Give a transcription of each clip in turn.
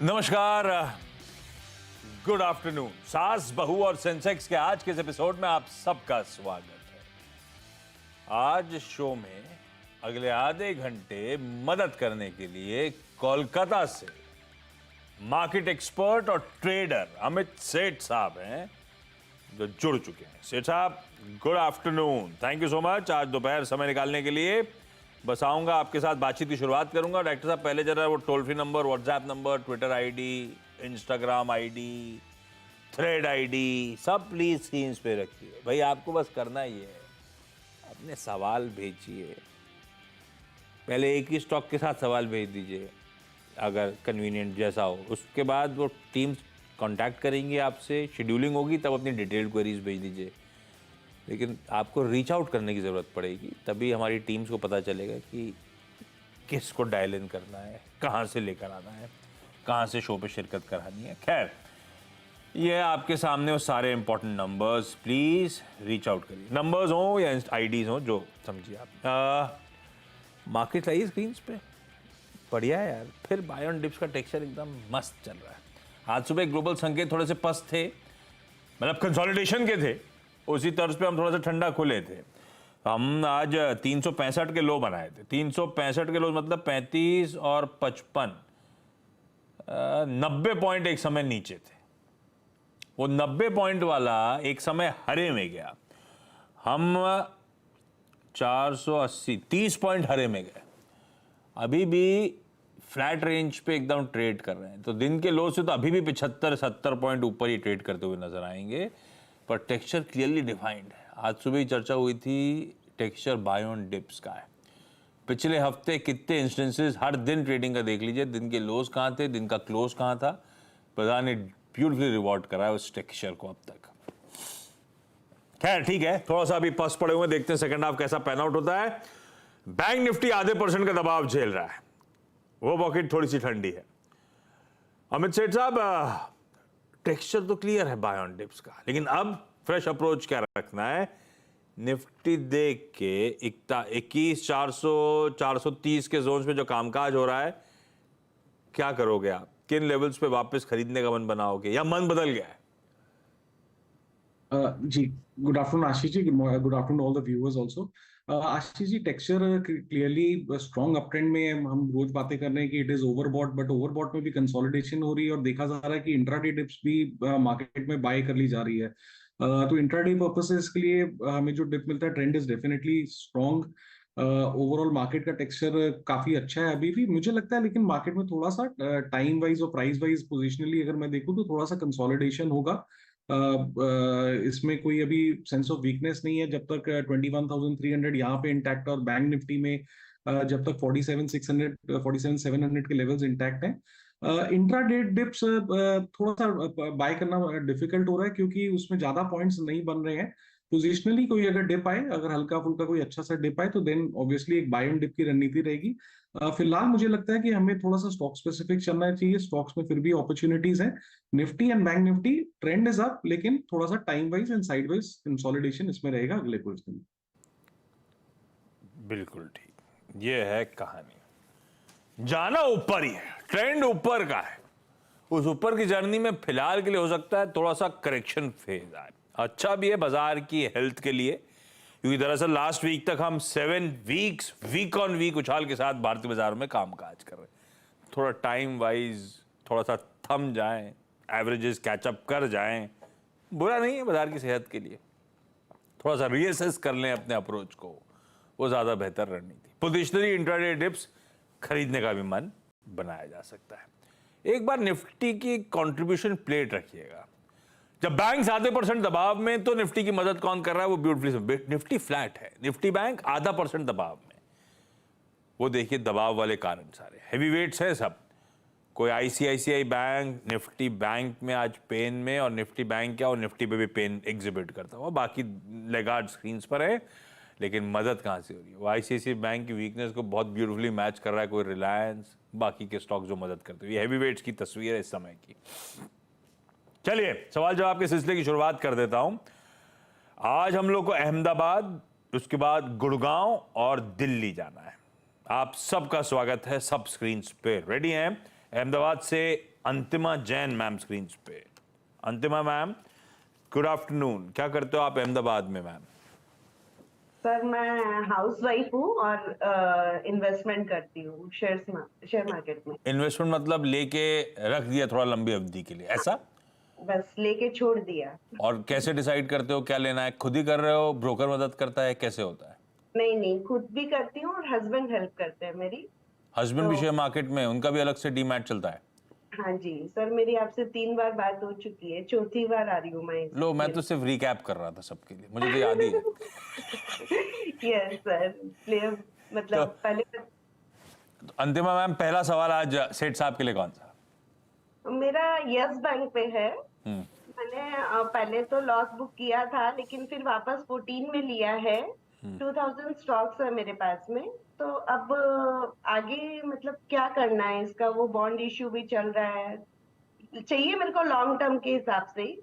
नमस्कार, good afternoon. सास बहू और सेंसेक्स के आज के इस एपिसोड में आप सबका स्वागत है। आज शो में अगले आधे घंटे मदद करने के लिए कोलकाता से मार्केट एक्सपर्ट और ट्रेडर अमित सेठ साहब हैं जो जुड़ चुके हैं। सेठ साहब, good afternoon. Thank you so much आज दोपहर समय निकालने के लिए। बस आऊंगा, आपके साथ बातचीत की शुरुआत करूंगा। डायरेक्टर साहब, पहले जरा वो toll free number, WhatsApp number, Twitter ID, Instagram ID, thread ID सब प्लीज स्क्रीन पे रखिए। भाई आपको बस करना ही है, अपने सवाल भेजिए। पहले एक ही स्टॉक के साथ सवाल भेज दीजिए अगर कन्वीनियंट जैसा हो। उसके बाद वो टीम्स कांटेक्ट करेंगी आपसे, शेड्यूलिंग होगी तब अपनी डिटेल्ड क्वेरीज भेज दीजिए। लेकिन आपको रीच आउट करने की ज़रूरत पड़ेगी, तभी हमारी टीम्स को पता चलेगा कि किसको डायल इन करना है, कहाँ से लेकर आना है, कहाँ से शो पे शिरकत करानी है। खैर, ये आपके सामने वो सारे important numbers, please reach out करिए। नंबर्स हो या आईडीज़ हो, जो समझिए आप। मार्केट लाइए स्क्रीन पे, बढ़िया है यार। फिर बाय ऑन डिप्स का टेक्सचर एकदम मस्त चल रहा है। आज सुबह ग्लोबल संकेत थोड़े से पस्त थे, मतलब कंसोलिडेशन के थे, उसी तर्ज पे हम थोड़ा सा ठंडा खुले थे। हम आज 365 के लो बनाए थे। 365 के लो मतलब 35 और 55, 90 पॉइंट एक समय नीचे थे। वो 90 पॉइंट वाला एक समय हरे में गया। हम 480 30 पॉइंट हरे में गए। अभी भी फ्लैट रेंज पे एकदम ट्रेड कर रहे हैं। तो दिन के लो से तो अभी भी 75-70 पॉइंट ऊपर ही ट्रेड करते हुए नजर आएंगे, पर टेक्सचर क्लियरली डिफाइंड है। आज सुबह ही चर्चा हुई थी, टेक्सचर बाय ऑन डिप्स का है। पिछले हफ्ते कितने इंस्टेंसेस, हर दिन ट्रेडिंग का देख लीजिए, दिन के लोज कहाँ थे, दिन का क्लोज कहाँ था। बाजार ने ब्यूटीफुली रिवॉर्ड करा है उस टेक्सचर को अब तक। खैर ठीक है, थोड़ा सा अभी पस पड़े हुए, देखते हैं सेकंड हाफ कैसा पैन आउट होता है। बैंक निफ्टी आधे % का दबाव झेल रहा है, वो पॉकेट थोड़ी सी ठंडी है। अमित सेठ साहब, टेक्सचर तो क्लियर है बाय ऑन डिप्स का, लेकिन अब फ्रेश अप्रोच क्या रखना है? निफ्टी देख के 21,400 430 के जोन्स में जो कामकाज हो रहा है, क्या करोगे आप? किन लेवल्स पे वापस खरीदने का मन बनाओगे या मन बदल गया है? जी, good afternoon Ashish ji, good afternoon all the viewers also. Ashish ji, texture clearly strong uptrend में है। हम रोज बातें कर रहे हैं कि it is overbought, but overbought में भी कंसोलिडेशन हो रही है और देखा जा रहा है कि इंट्राडे डिप्स भी मार्केट में बाय कर ली जा रही है। तो इंट्राडे पर्पसेस के लिए हमें जो डिप मिलता है, trend is definitely strong. Overall market का टेक्सचर काफी अच्छा है अभी भी मुझे लगता है, लेकिन मार्केट में थोड़ा सा टाइम वाइज और प्राइस वाइज पोजिशनली अगर मैं देखूं तो थोड़ा सा कंसोलिडेशन होगा। इसमें कोई अभी सेंस ऑफ वीकनेस नहीं है जब तक 21,300 यहाँ पे इंटैक्ट, और बैंक निफ्टी में जब तक 47,600 47,700 के लेवल्स इंटैक्ट हैं। इंट्राडे डिप्स थोड़ा सा बाय करना डिफिकल्ट हो रहा है क्योंकि उसमें ज्यादा पॉइंट्स नहीं बन रहे हैं। पोजिशनली कोई अगर डिप आए, अगर हल्का फुल्का कोई अच्छा सा डिप आए, तो देन ऑब्वियसली एक बाय ऑन डिप की रणनीति रहेगी। फिलहाल मुझे लगता है कि हमें थोड़ा सा स्टॉक स्पेसिफिक चलना चाहिए। स्टॉक्स में फिर भी अपॉर्चुनिटीज हैं। Nifty and bank Nifty trend is up, लेकिन थोड़ा सा time wise and side wise consolidation इसमें रहेगा अगले कुछ दिन। बिल्कुल ठीक, ये है कहानी। जाना ऊपर ही है, ट्रेंड ऊपर का है। उस ऊपर की जर्नी में फिलहाल के लिए हो सकता है थोड़ा सा करेक्शन फेज आए। अच्छा भी है बाजार की हेल्थ के लिए, क्योंकि दरअसल लास्ट वीक तक हम 7 वीक्स वीक ऑन वीक उछाल के साथ भारतीय बाजार में कामकाज कर रहे हैं। थोड़ा टाइम वाइज थोड़ा सा थम जाएं, एवरेजेस कैचअप कर जाएं, बुरा नहीं है बाजार की सेहत के लिए। थोड़ा सा रीअसेस कर लें अपने अप्रोच को, वो ज़्यादा बेहतर रणनीति। पोजिशनली इंट्राडे डिप्स खरीदने का भी मन बनाया जा सकता है। एक बार निफ्टी की कंट्रीब्यूशन प्लेट रखिएगा। जब बैंक आधे % दबाव में, तो निफ्टी की मदद कौन कर रहा है? वो ब्यूटीफुली, निफ्टी फ्लैट है, निफ्टी बैंक आधा % दबाव में। वो देखिए दबाव वाले कारण सारे हैवी वेट्स है सब। कोई आईसीआईसीआई बैंक निफ्टी बैंक में आज पेन में, और निफ्टी बैंक क्या, और निफ्टी पे भी पेन एग्जिबिट करता हुआ। बाकी लेगार्ड स्क्रीन पर है, लेकिन मदद कहाँ से हो रही है? वो आईसीआईसीआई बैंक की वीकनेस को बहुत ब्यूटीफुली मैच कर रहा है कोई रिलायंस, बाकी के स्टॉक जो मदद करते हुए। हैवी वेट्स की तस्वीर है इस समय की। चलिए सवाल जवाब के सिलसिले की शुरुआत कर देता हूं। आज हम लोग को अहमदाबाद, उसके बाद गुड़गांव और दिल्ली जाना है। आप सबका स्वागत है, सब स्क्रीन पे रेडी हैं। अहमदाबाद से अंतिमा जैन मैम स्क्रीन पे। अंतिमा मैम, गुड आफ्टरनून। क्या करते हो आप अहमदाबाद में मैम? सर मैं हाउस वाइफ हूँ और इन्वेस्टमेंट करती हूँ शेयर मार्केट में। इन्वेस्टमेंट मतलब लेके रख दिया थोड़ा लंबी अवधि के लिए, ऐसा? बस लेके छोड़ दिया। और कैसे डिसाइड करते हो क्या लेना है? खुद ही कर रहे हो, ब्रोकर मदद करता है, कैसे होता है? नहीं नहीं, खुद भी करती हूँ और हस्बैंड हेल्प करते हैं मेरी। हस्बैंड भी तो शेयर मार्केट में, उनका भी अलग से डीमैट चलता है? हाँ जी सर, मेरी आपसे 3 बार बात हो चुकी है, चौथी बार आ रही हूँ मैं लो, मैं तो सिर्फ रिकैप कर रहा था सबके लिए, मुझे तो याद ही है। यस सर, इसलिए मतलब तो पहले अंतिमा मैम, पहला सवाल आज सेठ साहब के लिए कौन सा? मेरा यस बैंक पे है। हम्म। मैंने पहले तो लॉस बुक किया था, लेकिन फिर वापस 14 में लिया है। 2000 स्टॉक्स है मेरे पास में। तो अब आगे मतलब क्या करना है इसका? वो बॉन्ड इश्यू भी चल रहा है, चाहिए मेरे को लॉन्ग टर्म के हिसाब से ही।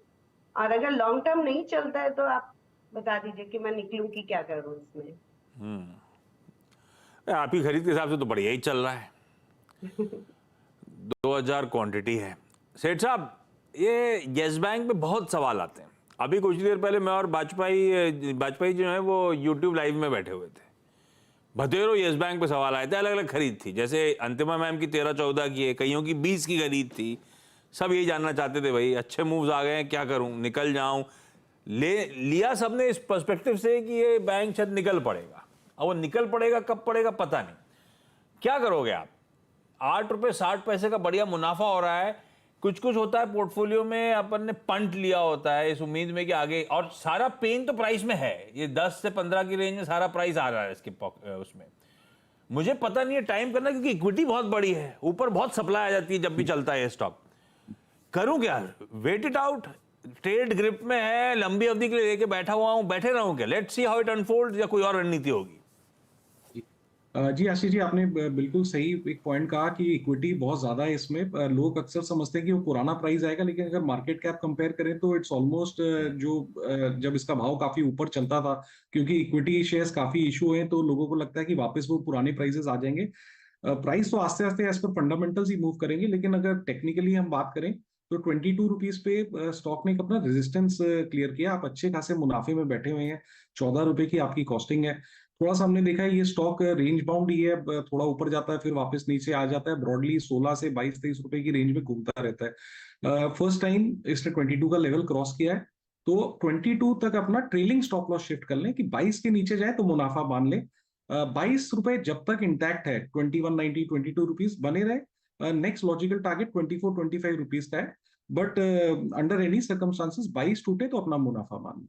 और अगर लॉन्ग टर्म नहीं चलता है तो आप बता दीजिए कि मैं निकलूं कि क्या करूं इसमें। आपकी खरीद के हिसाब से तो बढ़िया ही चल रहा है। 2000 क्वांटिटी है। सेठ साहब, ये येस बैंक पे बहुत सवाल आते हैं। अभी कुछ देर पहले मैं और बाजपेयी जो है वो यूट्यूब लाइव में बैठे हुए थे। भतेरो येस बैंक पे सवाल आए थे, अलग अलग खरीद थी। जैसे अंतिमा मैम की 13-14 की है, कईयों की 20 की खरीद थी। सब यही जानना चाहते थे, भाई अच्छे मूव्स आ गए हैं, क्या करूं, निकल जाऊं? लिया सबने इस पर्सपेक्टिव से कि ये बैंक शायद निकल पड़ेगा। अब वो निकल पड़ेगा कब पड़ेगा पता नहीं। क्या करोगे आप? 8 रुपए 60 पैसे का बढ़िया मुनाफा हो रहा है। कुछ कुछ होता है पोर्टफोलियो में, अपन ने पंट लिया होता है इस उम्मीद में कि आगे, और सारा पेन तो प्राइस में है। ये 10 से 15 की रेंज में सारा प्राइस आ रहा है इसके उसमें। मुझे पता नहीं है टाइम करना, क्योंकि इक्विटी बहुत बड़ी है, ऊपर बहुत सप्लाई आ जाती है जब भी चलता है ये स्टॉक। करूं क्या? Wait it out? Trade grip में है, लंबी अवधि के लिए लेके बैठा हुआ हूं, बैठे रहूं क्या? Let's see how it unfolds, या कोई और रणनीति होगी? जी आशीष जी, आपने बिल्कुल सही एक पॉइंट कहा कि इक्विटी बहुत ज्यादा है इसमें। लोग अक्सर समझते हैं कि वो पुराना प्राइस आएगा, लेकिन अगर मार्केट कैप कंपेयर करें तो इट्स ऑलमोस्ट जब इसका भाव काफी ऊपर चलता था, क्योंकि इक्विटी शेयर्स काफी इशू हैं, तो लोगों को लगता है कि वापस वो पुराने प्राइसेस आ जाएंगे। प्राइस तो आस्ते आस्ते एज पर फंडामेंटल्स ही मूव करेंगे, लेकिन अगर टेक्निकली हम बात करें तो 22 रुपीज पे स्टॉक ने एक अपना रेजिस्टेंस क्लियर किया। आप अच्छे खासे मुनाफे में बैठे हुए हैं। 14 रुपए की आपकी कॉस्टिंग है। थोड़ा सा हमने देखा है ये स्टॉक रेंज बाउंड ही है, थोड़ा ऊपर जाता है फिर वापस नीचे आ जाता है। ब्रॉडली 16 से 22-23 रुपए की रेंज में घूमता रहता है। फर्स्ट टाइम इसने 22 का लेवल क्रॉस किया है, तो 22 तक अपना ट्रेलिंग स्टॉप लॉस शिफ्ट कर लें कि 22 के नीचे जाए तो मुनाफा मान लें। 22 रुपए जब तक इंटैक्ट है, 2190 22 रुपीज बने रहे। नेक्स्ट लॉजिकल टारगेट 24-25 रुपीज का है, बट अंडर एनी सर्कमस्टांसेस 22 टूटे तो अपना मुनाफा मान लें।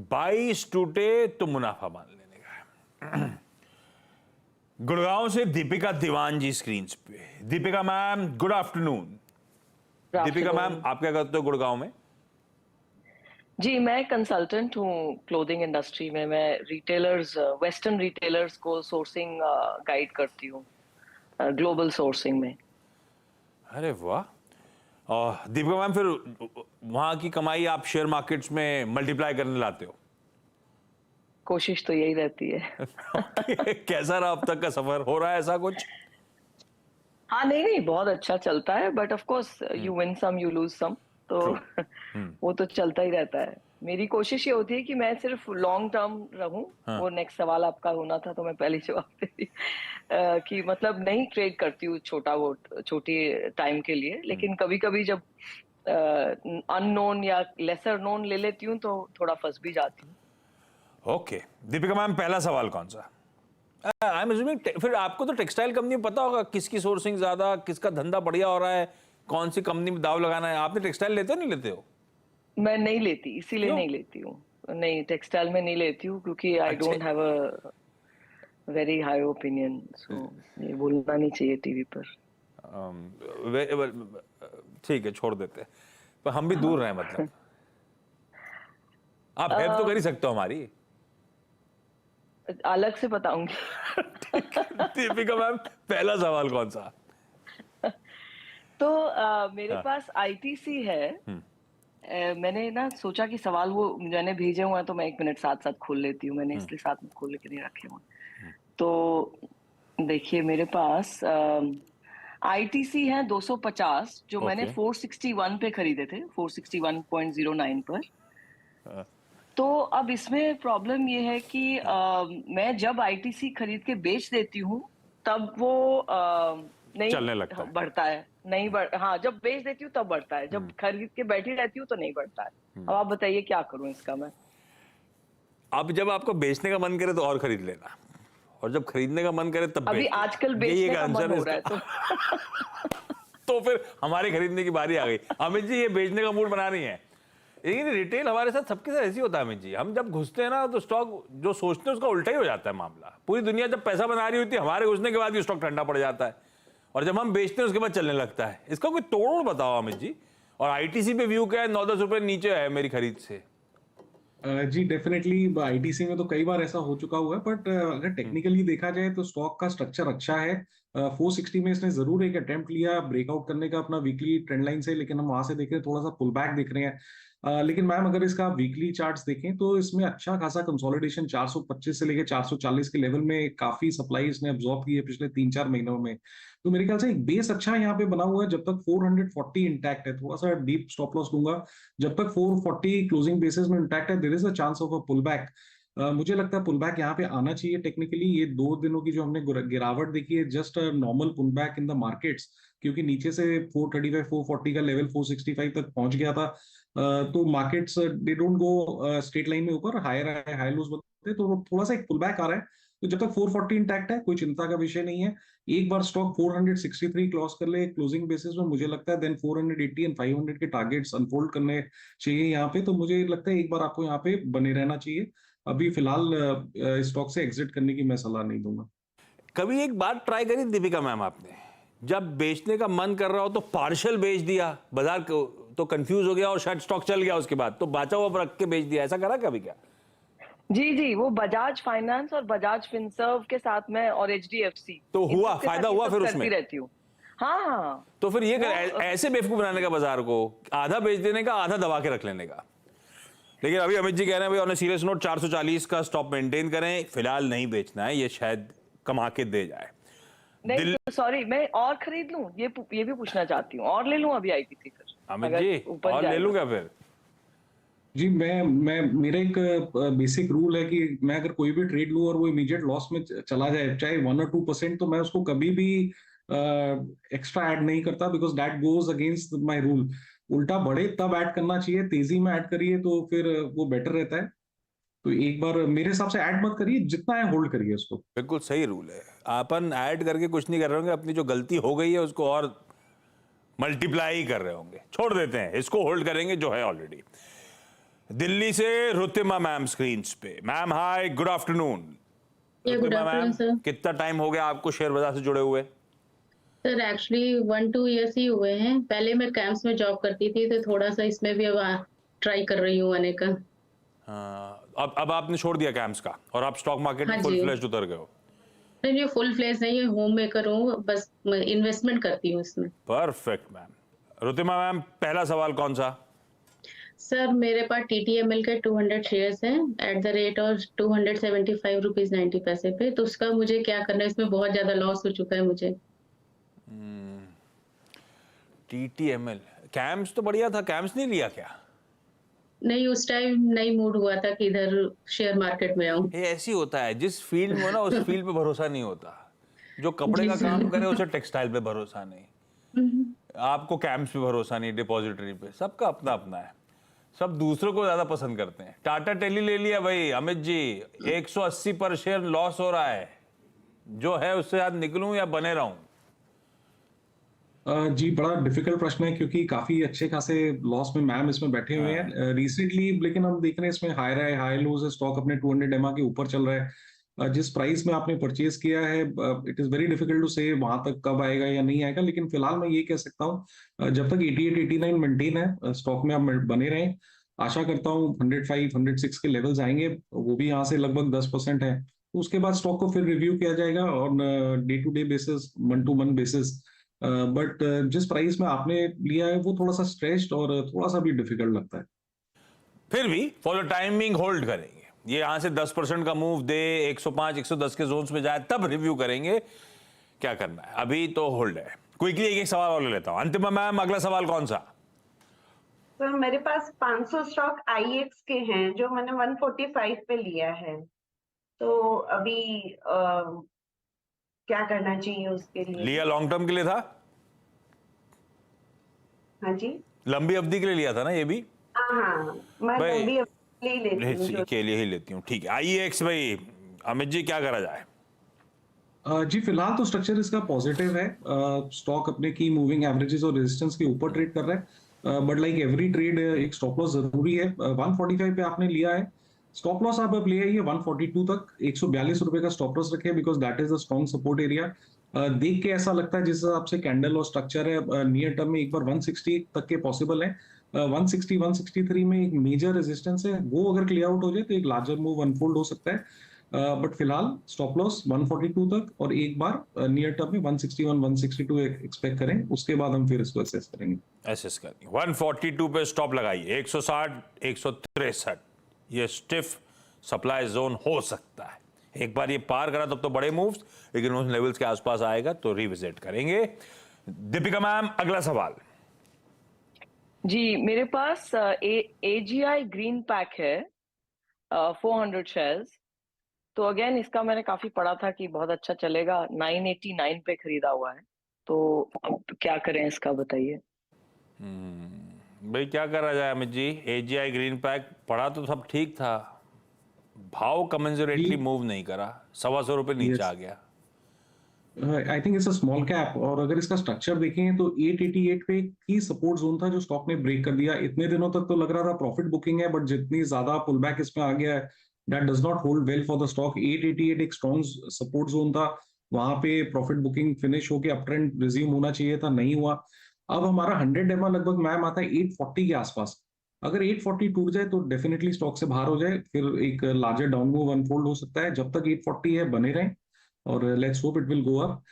22 टूटे तो मुनाफा मान लेने का है। गुड़गांव से दीपिका दीवान जी स्क्रीन पे। Deepika ma'am, good afternoon. Deepika ma'am, आप क्या करते हो गुड़गांव में? जी, मैं कंसल्टेंट हूँ क्लोथिंग इंडस्ट्री में। मैं रिटेलर्स, वेस्टर्न रिटेलर्स को सोर्सिंग गाइड करती हूँ, ग्लोबल सोर्सिंग में। अरे वाह। और दीपिका मैम, फिर वहां की कमाई आप शेयर मार्केट्स में मल्टीप्लाई करने लाते हो? कोशिश तो यही रहती है। कैसा रहा अब तक का सफर? हो रहा है ऐसा कुछ? हाँ, नहीं, बहुत अच्छा चलता है, but of course you win some you lose some, तो वो तो चलता ही रहता है। मेरी कोशिश ये होती है कि मैं सिर्फ लॉन्ग टर्म रहूं। वो नेक्स्ट सवाल आपका होना था, तो मैं पहले जवाब दे दी कि मतलब नहीं ट्रेड करती हूँ छोटी टाइम के लिए, लेकिन कभी कभी जब अननोन या लेसर नोन ले लेती हूँ तो थोड़ा फंस भी जाती हूँ। ओके दीपिका मैम, पहला सवाल कौन सा? आई एम अज्यूमिंग फिर आपको तो टेक्सटाइल कंपनी में पता होगा किसकी सोर्सिंग ज्यादा, किसका धंधा बढ़िया हो रहा है, कौन सी कंपनी में दाव लगाना है। आपने टेक्सटाइल लेते हो नहीं लेते हो? मैं नहीं लेती, इसीलिए नहीं लेती हूँ। नहीं, टेक्सटाइल में नहीं लेती हूँ क्योंकि I don't have a very high opinion, so ये बोलना नहीं चाहिए टीवी पर। ठीक है, छोड़ देते हैं, पर हम भी दूर रहे मतलब। आप हेल्प तो कर ही सकते हो हमारी। अलग से बताऊंगी। दीपिका मैम, पहला सवाल कौन सा? तो मेरे पास आईटीसी है। मैंने ना सोचा कि सवाल वो मैंने भेजे हुए हैं, तो मैं 1 मिनट साथ साथ खोल लेती हूँ। मैंने इसलिए साथ में खोल के नहीं रखे हुए। तो देखिए, मेरे पास आईटीसी है 250 जो मैंने Okay. 461 पे खरीदे थे, 461.09 पर। हाँ। तो अब इसमें प्रॉब्लम ये है कि मैं जब आईटीसी खरीद के बेच देती हूँ तब वो नहीं चलने लगता है। बढ़ता है, नहीं बढ़ हाँ, जब बेच देती हूँ तब बढ़ता है, जब खरीद के बैठी रहती हूँ तो नहीं बढ़ता है। अब आप बताइए क्या करूँ इसका मैं। अब जब आपको बेचने का मन करे तो और खरीद लेना, और जब खरीदने का मन करे तब अभी बेच लेना। आजकल यही बेचने एक का आंसर मन हो है रहा है इसका। तो तो फिर हमारे खरीदने की बारी आ गई। अमित जी, ये बेचने का मूड बना रही है। लेकिन रिटेल हमारे साथ सबके साथ ऐसी होता है अमित जी, हम जब घुसते हैं ना तो स्टॉक जो सोचते हैं उसका उल्टा ही हो जाता है मामला। पूरी दुनिया जब पैसा बना रही होती है, हमारे घुसने के बाद ही स्टॉक ठंडा पड़ जाता है, और जब हम बेचते हैं उसके बाद चलने लगता है। इसका कोई तोड़ बताओ अमित जी। और आईटीसी पे व्यू क्या है? 9-10 रुपए नीचे है मेरी खरीद से। जी डेफिनेटली आईटीसी में तो कई बार ऐसा हो चुका हुआ है, बट अगर टेक्निकली देखा जाए तो स्टॉक का स्ट्रक्चर अच्छा है। 460 में इसने जरूर एक अटेम्प्ट लिया ब्रेकआउट करने का अपना वीकली ट्रेंड लाइन से, लेकिन हम वहां से देख रहे हैं थोड़ा सा पुल बैक दिख रहे हैं। लेकिन मैम अगर इसका वीकली चार्ट्स देखें तो इसमें अच्छा खासा कंसोलिडेशन 425 से लेके 440 के लेवल में काफी सप्लाई इसने अब्सॉर्ब की है पिछले 3-4 महीनों में। तो मेरे ख्याल से एक बेस अच्छा यहाँ पे बना हुआ है जब तक 440 इंटैक्ट है। थोड़ा सा डीप स्टॉप लॉस लूंगा जब तक 440 क्लोजिंग बेसिस में इंटैक्ट है। There is a chance of a pull back. मुझे लगता है पुल बैक यहाँ पे आना चाहिए। टेक्निकली ये 2 दिनों की जो हमने गिरावट देखी है just normal pull back in the markets, क्योंकि नीचे से 435 440 का लेवल 465 तक पहुंच गया था। तो markets they don't go straight line में ऊपर, हायर हाई लूज बनते, तो थोड़ा सा एक पुल बैक आ रहा है। तो जब तक 440 इंटैक्ट है कोई चिंता का विषय नहीं है। एक बार स्टॉक 463 क्रॉस कर ले क्लोजिंग बेसिस में, मुझे लगता है देन 480 एंड 500 के टारगेट्स अनफोल्ड करने चाहिए यहाँ पे। तो मुझे लगता है एक बार आपको यहाँ पे बने रहना चाहिए। अभी फिलहाल स्टॉक से एग्जिट करने की मैं सलाह नहीं दूंगा। कभी एक बात ट्राई करी दीपिका मैम आपने, जब बेचने का मन कर रहा हो तो पार्शियल बेच दिया, बाजार तो कंफ्यूज हो गया और शायद स्टॉक चल गया, उसके बाद तो बचा हुआ रख के बेच दिया, ऐसा करा कभी क्या? जी जी, वो बजाज फाइनेंस और बजाज फिनसर्व के साथ में और एचडीएफसी तो हुआ, फायदा हुआ फिर उसमें? रहती हूँ। हाँ हाँ। तो फिर ये ऐसे बेवकूफ बनाने का बाजार को, आधा बेच देने का, आधा दबा के रख लेने का। लेकिन अभी अमित जी कह रहे हैं भाई ऑन सीरियस नोट 440 का स्टॉप मेंटेन करें, फिलहाल नहीं बेचना है, ये शायद कमा के दे जाए। नहीं तो सॉरी, मैं और खरीद लूं, ये भी पूछना चाहती हूँ, और ले लूं अभी आईटीसी फिर अमित जी, और ले लूंगा फिर? जी मैं मेरा एक बेसिक रूल है कि मैं अगर कोई भी ट्रेड लूं और वो इमीडिएट लॉस में चला जाए चाहे 1 और 2%, तो मैं उसको कभी भी एक्स्ट्रा ऐड नहीं करता, because that goes against my rule. उल्टा बढ़े तब ऐड करना चाहिए, तेजी में ऐड करिए तो फिर वो बेटर रहता है। तो एक बार मेरे हिसाब से ऐड मत करिए, जितना है होल्ड करिए उसको। बिल्कुल सही रूल है। अपन ऐड करके कुछ नहीं कर रहे होंगे, अपनी जो गलती हो गई है उसको और मल्टीप्लाई ही कर रहे होंगे। छोड़ देते हैं, इसको होल्ड करेंगे जो है ऑलरेडी। दिल्ली से रुतिमा मैम स्क्रीन पे। Ma'am hi, good afternoon. Good afternoon sir. कितना टाइम हो गया आपको शेयर बाजार से जुड़े हुए? सर एक्चुअली 1-2 ईयर्स ही हुए हैं। पहले मैं कैंप्स में जॉब करती थी तो थोड़ा सा इसमें भी अब ट्राई कर रही हूँ आने का। अब आपने छोड़ दिया कैंप्स का और आप स्टॉक मार्केट में फुल फ्लेज्ड उतर गए हो? नहीं, ये फुल फ्लेज नहीं है, होम मेकर हूँ, बस इन्वेस्टमेंट करती हूँ इसमें। Perfect ma'am. रुतिमा मैम, पहला सवाल कौन सा? सर मेरे पास TTML के 200 शेयर्स हैं at the rate of 275 rupees 90 पैसे पे। तो उसका मुझे क्या करना है, इसमें बहुत ज्यादा लॉस हो चुका है मुझे। TTML कैंप्स तो बढ़िया था, कैंप्स नहीं लिया क्या? नहीं, उस टाइम नहीं मूड हुआ था कि इधर शेयर मार्केट में आऊं। ये ऐसी होता है, जिस फील्ड में ना उस फील्ड पे भरोसा नहीं होता। जो कपड़े का काम करे उसे टेक्सटाइल पे भरोसा नहीं, आपको कैंप्स पे भरोसा नहीं, डिपॉजिटरी पे। सबका अपना अपना है, सब दूसरों को ज्यादा पसंद करते हैं। टाटा टेली ले लिया भाई अमित जी, 180 पर शेयर लॉस हो रहा है। जो है उससे आज निकलूं या बने रहूं? जी बड़ा डिफिकल्ट प्रश्न है, क्योंकि काफी अच्छे खासे लॉस में मैम इसमें बैठे हुए हैं रिसेंटली। लेकिन हम देख रहे हैं इसमें हाई लोज है, स्टॉक अपने 200 EMA के ऊपर चल रहा है। जिस प्राइस में आपने परचेज किया है, it is very difficult to say वहां तक कब आएगा या नहीं आएगा। लेकिन फिलहाल मैं ये कह सकता हूँ जब तक 88-89 मेंटेन है स्टॉक में आप बने रहें। आशा करता हूँ 105 106 के लेवल्स आएंगे, वो भी यहाँ से लगभग 10% है। तो उसके बाद स्टॉक को फिर रिव्यू किया जाएगा on day to day basis, 1-to-1 basis. But जिस प्राइस में आपने लिया है वो थोड़ा सा स्ट्रेच्ड और थोड़ा सा भी डिफिकल्ट लगता है। फिर भी फॉर द टाइमिंग होल्ड करेंगे। ये यहां से 10% का मूव दे, 105 110 के जोन्स में जाए तब रिव्यू करेंगे क्या करना है। अभी तो होल्ड है। क्विकली एक सवाल और ले लेता हूं। अंतिमा मैम, अगला सवाल कौन सा? सर मेरे पास 500 स्टॉक IEX के हैं जो मैंने 145 पे लिया है, तो अभी क्या करना चाहिए उसके लिए? लिया लॉन्ग टर्म के लिए था? हाँ जी, लंबी अवधि के लिए लिया था ना ये भी? हाँ मैं भाई, लंबी अवधि ले ही लेती हूँ। के लिए ही लेती हूँ, ठीक है। IEX भाई, अमित जी क्या करा जाए? जी फिलहाल तो स्ट्रक्चर इसका पॉजिटिव है। स्टॉक अपने की मूविंग एवरेजेस और रेजिस्टेंस के ऊपर ट्रेड कर रहा है, बट लाइक एवरी ट्रेड एक स्टॉप लॉस जरूरी है। 145 पे आपने लिया है, स्टॉप लॉस आप अब ले आइए 142 तक। 142 रुपए का स्टॉप लॉस रखे because that is the strong support area. देख के ऐसा लगता है जिस हिसाब से कैंडल और स्ट्रक्चर है, नियर टर्म में एक बार 160 तक के पॉसिबल है। 160 163 में एक मेजर रेजिस्टेंस है, वो अगर क्लियर आउट हो जाए तो एक लार्जर मूव अनफोल्ड हो सकता है। बट फिलहाल स्टॉप लॉस 142 तक और एक बार नियर टर्म में 161 162 एक्सपेक्ट करें, उसके बाद हम फिर इसको एसेस करेंगे। एसेस करेंगे। 142 पे स्टॉप लगाइए। 160 163 ये स्टिफ सप्लाई जोन हो सकता है। एक बार ये पार करा तब तो बड़े मूव्स, लेकिन उन लेवल्स के आसपास आएगा तो रिविजिट करेंगे। दीपिका मैम, अगला सवाल। जी मेरे पास AGI ग्रीन पैक है 400 शेयर्स। तो अगेन इसका मैंने काफी पढ़ा था कि बहुत अच्छा चलेगा, 989 पे खरीदा हुआ है, तो अब क्या करें इसका बताइए। भाई क्या करा जाए Amit ji? AGI green pack पढ़ा तो सब ठीक था, भाव कमेंसुरेटली मूव नहीं करा, 125 रुपए नीचे आ गया। I think it's a small cap, और अगर इसका स्ट्रक्चर देखें तो 888 पे की सपोर्ट जोन था जो स्टॉक ने ब्रेक कर दिया। इतने दिनों तक तो लग रहा था प्रॉफिट बुकिंग है, बट जितनी ज्यादा पुल बैक इसमें आ गया है, that does not hold well for the stock. 888 एक स्ट्रॉन्ग सपोर्ट जोन था, वहां पे प्रॉफिट बुकिंग फिनिश होके अप ट्रेंड रिज्यूम होना चाहिए था, नहीं हुआ। अब हमारा 100 EMA लगभग मैम आता है 840 के आसपास। अगर 840 टूट जाए तो डेफिनेटली स्टॉक से बाहर हो जाए, फिर एक लार्जर डाउन मूव अनफोल्ड हो सकता है। जब तक 840 है बने रहें और let's hope it will go up,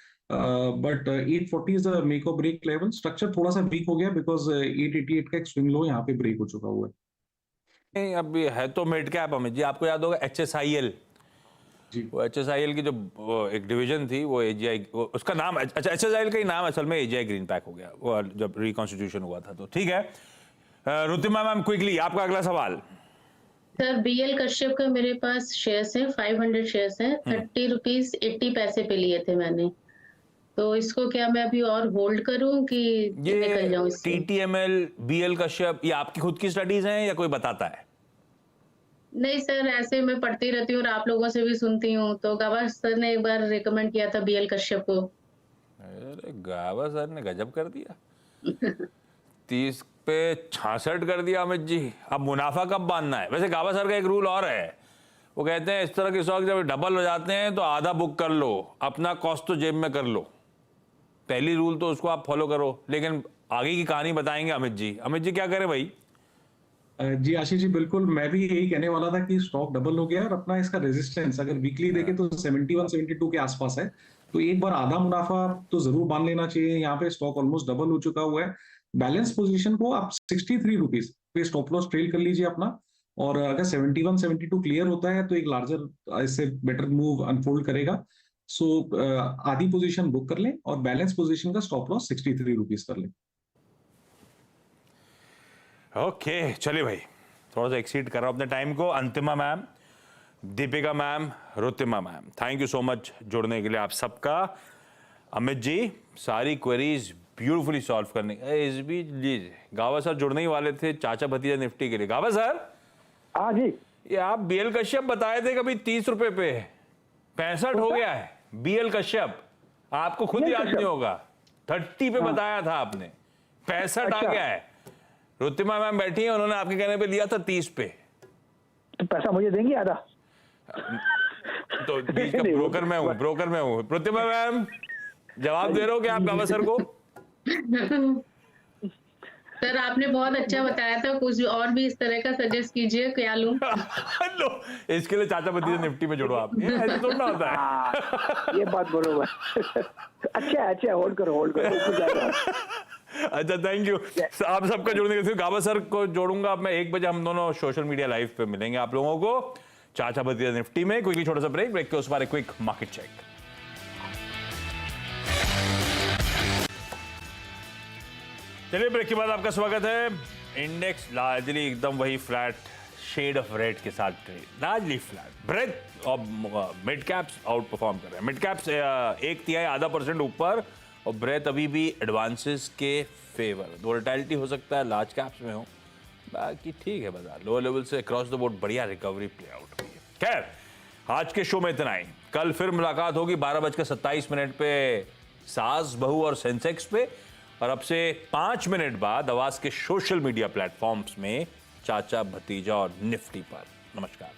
but 840 is the make और ब्रेक लेवल। स्ट्रक्चर थोड़ा सा वीक हो गया बिकॉज 888 का एक स्विंग लो यहाँ पे ब्रेक हो चुका हुआ है। नहीं, अब ये है तो मिड कैप अमित जी। आपको याद होगा HSIL, जी वो HSIL की जो एक डिवीजन थी वो AGI, उसका नाम, अच्छा HSIL का ही नाम असल में AGI ग्रीन पैक हो गया वो जब रिकॉन्स्टिट्यूशन हुआ था। तो ठीक है, रुतिमा मैम क्विकली आपका अगला सवाल। सर BL कश्यप का मेरे पास शेयर्स हैं, 500 शेयर्स हैं, 30 रुपीज 80 पैसे पे लिए थे मैंने, तो इसको क्या मैं अभी और होल्ड करूं कि निकल जाऊं इससे? TTML, BL कश्यप, ये आपकी खुद की स्टडीज हैं या कोई बताता है? नहीं सर, ऐसे मैं पढ़ती रहती हूँ और आप लोगों से भी सुनती हूँ, तो गावा सर ने एक बार रिकमेंड किया था BL कश्यप को। अरे गावा सर ने गजब कर दिया। 30 पे 66 कर दिया अमित जी। अब मुनाफा कब बांधना है? वैसे गावा सर का एक रूल और है, वो कहते हैं इस तरह के स्टॉक जब डबल हो जाते हैं तो आधा बुक कर लो, अपना कॉस्ट तो जेब में कर लो। पहली रूल तो उसको आप फॉलो करो, लेकिन आगे की कहानी बताएंगे अमित जी। अमित जी क्या करें भाई? जी आशीष जी, बिल्कुल मैं भी यही कहने वाला था कि स्टॉक डबल हो गया और अपना इसका रेजिस्टेंस अगर वीकली देखें तो 71 72 के आसपास है, तो एक बार आधा मुनाफा तो जरूर बांध लेना चाहिए। यहाँ पे स्टॉक ऑलमोस्ट डबल हो चुका हुआ है। बैलेंस पोजीशन को आप 63 रुपीज पे स्टॉप लॉस ट्रेल कर लीजिए अपना, और अगर 71 72 क्लियर होता है तो एक लार्जर इससे बेटर मूव अनफोल्ड करेगा। सो आधी पोजीशन बुक कर लें और बैलेंस पोजीशन का स्टॉप लॉस 63 रुपीज कर लें। ओके चलिए भाई, थोड़ा सा एक्सीड कर रहा हूं अपने टाइम को। Antima ma'am, Deepika ma'am, Rutima ma'am, thank you so much जुड़ने के लिए आप सबका। अमित जी सारी क्वेरीज ब्यूटीफुली सॉल्व करने, इस बीच गावा सर जुड़ने ही वाले थे चाचा भतीजा निफ्टी के लिए। गावा सर, हाँ जी, ये आप BL कश्यप बताए थे कभी 30 रुपए पे, 65 हो गया है। BL कश्यप आपको खुद याद नहीं होगा, 30 पे बताया था आपने, 65 आ गया है। रुतिमा मैम बैठी है, उन्होंने आपके कहने पे लिया था 30 पे। तो पैसा मुझे देंगे आधा? तो बीच का ब्रोकर मैं हूँ। रुतिमा मैम जवाब दे रहे हो क्या आप गावा सर को? सर आपने बहुत अच्छा बताया था, कुछ और भी इस तरह का सजेस्ट कीजिए, क्या लूं? लो, इसके लिए चाचा भतीजा निफ्टी में जुड़ो आप, ये ऐसे थोड़ा होता है। ये बात बरोबर। अच्छा होल्ड करो अच्छा थैंक यू आप सबका जुड़ने के लिए। गावा सर को जोड़ूंगा अब मैं 1 बजे, हम दोनों सोशल मीडिया लाइव पे मिलेंगे आप लोगों को चाचा भतीजा निफ्टी में। क्विकली छोटा सा ब्रेक के उस बार क्विक मार्केट चेक। चलिए ब्रेक के बाद आपका स्वागत है। इंडेक्स लार्जली एकदम वही फ्लैट शेड ऑफ रेड के साथ ट्रेड, लार्जली फ्लैट। ब्रेक और मिड कैप्स आउट परफॉर्म कर रहे हैं। मिड कैप्स 1/3 आधा % ऊपर और ब्रेथ अभी भी एडवांसेस के फेवर। वोलेटिलिटी हो सकता है लार्ज कैप्स में हो, बाकी ठीक है बाजार। लोअर लेवल से अक्रॉस द बोर्ड बढ़िया रिकवरी प्ले आउट हुई है। खैर, आज के शो में इतना ही। कल फिर मुलाकात होगी 12:27 पे सास बहू और सेंसेक्स पे, और अब से 5 मिनट बाद आवाज के सोशल मीडिया प्लेटफॉर्म्स में चाचा भतीजा और निफ्टी पर। नमस्कार।